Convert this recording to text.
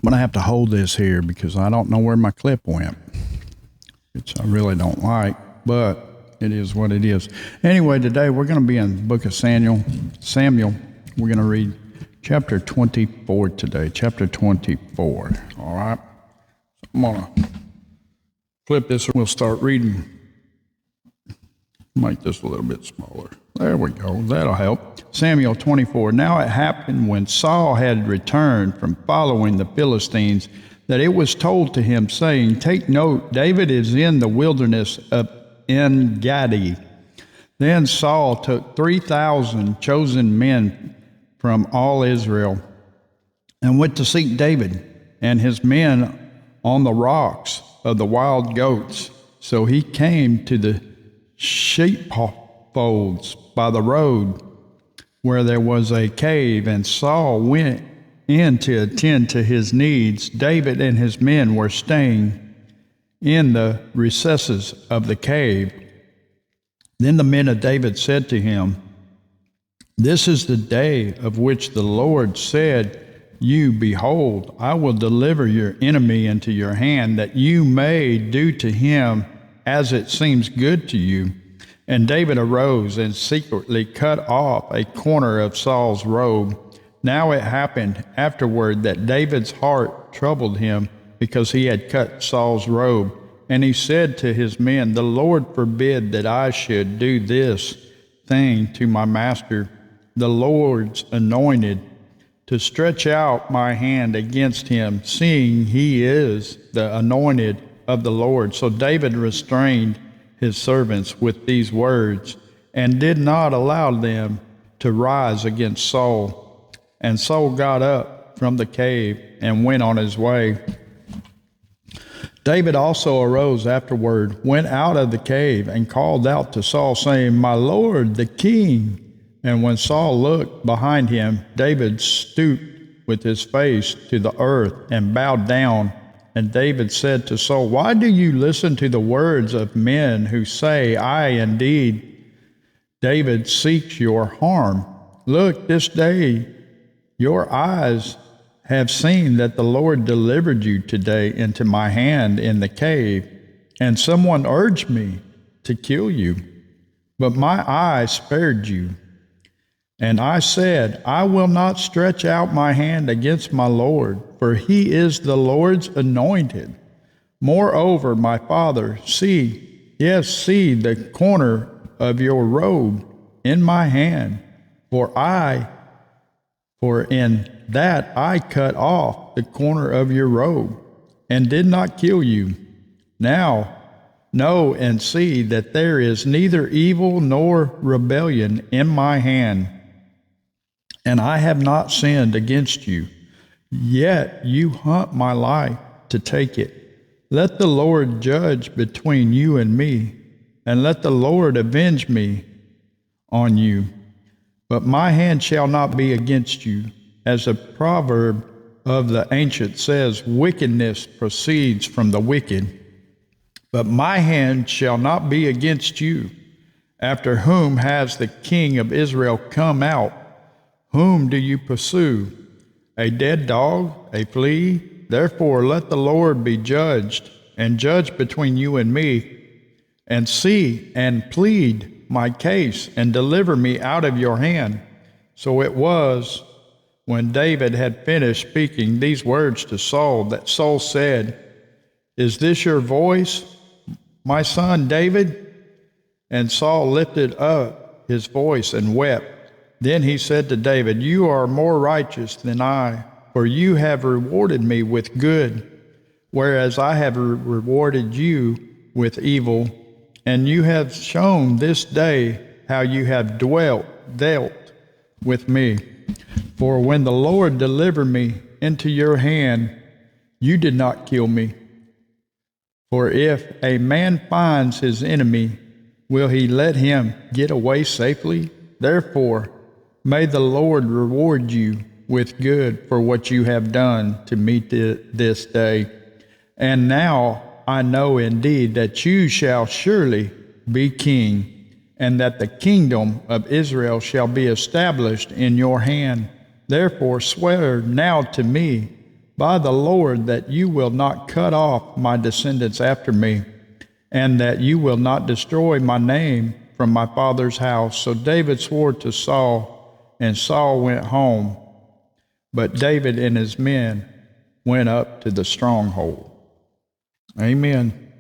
I'm going to have to hold this here because I don't know where my clip went, which I really don't like, but it is what it is. Anyway, today we're going to be in the book of Samuel. We're going to read chapter 24 today, chapter 24. All right? So I'm going to flip this and we'll start reading. Make this a little bit smaller. There we go. That'll help. Samuel 24. Now it happened when Saul had returned from following the Philistines that it was told to him, saying, "Take note, David is in the wilderness of En-Gedi." Then Saul took 3,000 chosen men from all Israel and went to seek David and his men on the rocks of the wild goats. So he came to the sheepfolds by the road where there was a cave, and Saul went in to attend to his needs. David and his men were staying in the recesses of the cave. Then the men of David said to him, "This is the day of which the Lord said, Behold, I will deliver your enemy into your hand, that you may do to him as it seems good to you." And David arose and secretly cut off a corner of Saul's robe. Now it happened afterward that David's heart troubled him because he had cut Saul's robe. And he said to his men, "The Lord forbid that I should do this thing to my master, the Lord's anointed, to stretch out my hand against him, seeing he is the anointed of the Lord." So David restrained his servants with these words, and did not allow them to rise against Saul. And Saul got up from the cave and went on his way. David also arose afterward, went out of the cave, and called out to Saul, saying, "My lord, the king." And when Saul looked behind him, David stooped with his face to the earth and bowed down. And David said to Saul, "Why do you listen to the words of men who say, indeed, David seeks your harm? Look, this day your eyes have seen that the Lord delivered you today into my hand in the cave, and someone urged me to kill you, but my eye spared you. And I said, I will not stretch out my hand against my Lord, for he is the Lord's anointed. Moreover, my father, see the corner of your robe in my hand, for in that I cut off the corner of your robe, and did not kill you. Now know and see that there is neither evil nor rebellion in my hand, and I have not sinned against you. Yet you hunt my life to take it. Let the Lord judge between you and me, and let the Lord avenge me on you. But my hand shall not be against you. As the proverb of the ancient says, wickedness proceeds from the wicked. But my hand shall not be against you. After whom has the king of Israel come out? Whom do you pursue? A dead dog, a flea? Therefore let the Lord be judged, and judge between you and me, and see and plead my case, and deliver me out of your hand. So it was, when David had finished speaking these words to Saul, that Saul said, Is this your voice, my son David? And Saul lifted up his voice and wept. Then he said to David, You are more righteous than I, for you have rewarded me with good, whereas I have rewarded you with evil. And you have shown this day how you have dealt with me. For when the Lord delivered me into your hand, you did not kill me. For if a man finds his enemy, will he let him get away safely? Therefore, may the Lord reward you with good for what you have done to me this day. And now I know indeed that you shall surely be king, and that the kingdom of Israel shall be established in your hand. Therefore swear now to me by the Lord, that you will not cut off my descendants after me, and that you will not destroy my name from my father's house. So David swore to Saul, and Saul went home. But David and his men went up to the stronghold. Amen.